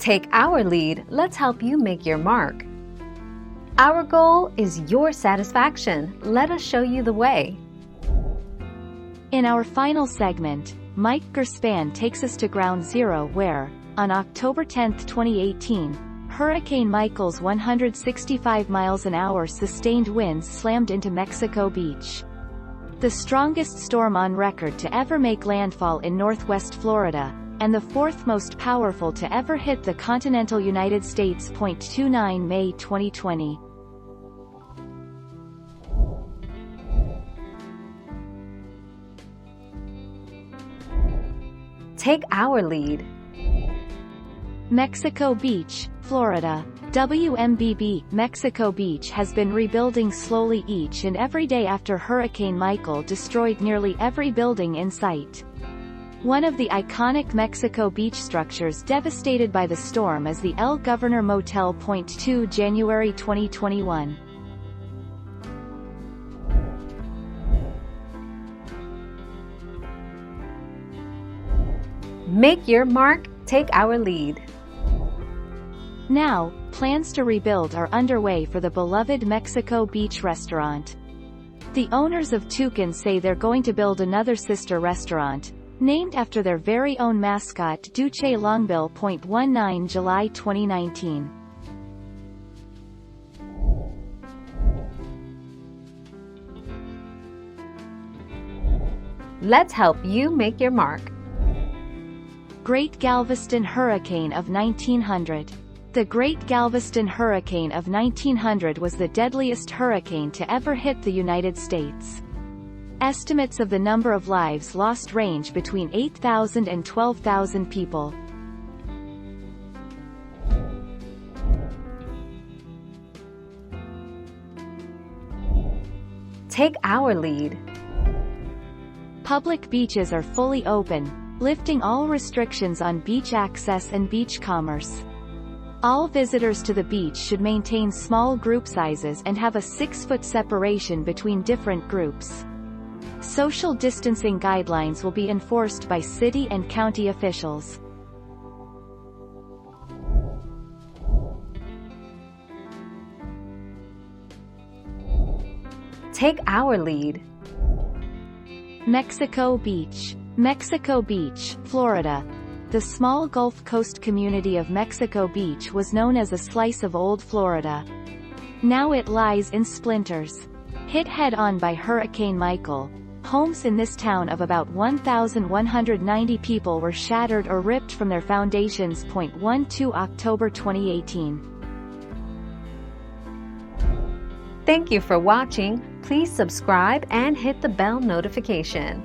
Take our lead, let's help you make your mark. Our goal is your satisfaction. Let us show you the way. In our final segment, Mike Gerspan takes us to ground zero where, on October 10, 2018, Hurricane Michael's 165 miles an hour sustained winds slammed into Mexico Beach. The strongest storm on record to ever make landfall in northwest Florida, and the fourth most powerful to ever hit the continental United States. 29 May 2020. Take our lead. Mexico Beach, Florida. WMBB, Mexico Beach has been rebuilding slowly each and every day after Hurricane Michael destroyed nearly every building in sight. One of the iconic Mexico Beach structures devastated by the storm is the El Governor Motel. 2 January 2021. Make your mark, take our lead. Now, plans to rebuild are underway for the beloved Mexico Beach restaurant. The owners of Toucans say they're going to build another sister restaurant, named after their very own mascot Duce Longbill. 19 July 2019. Let's help you make your mark. Great Galveston Hurricane of 1900. The Great Galveston Hurricane of 1900 was the deadliest hurricane to ever hit the United States. Estimates of the number of lives lost range between 8,000 and 12,000 people. Take our lead. Public beaches are fully open, lifting all restrictions on beach access and beach commerce. All visitors to the beach should maintain small group sizes and have a 6-foot separation between different groups. Social distancing guidelines will be enforced by city and county officials. Take our lead. Mexico Beach. Mexico Beach, Florida. The small Gulf Coast community of Mexico Beach was known as a slice of old Florida. Now it lies in splinters. Hit head-on by Hurricane Michael, homes in this town of about 1,190 people were shattered or ripped from their foundations. 12 October 2018. Thank you for watching. Please subscribe and hit the bell notification.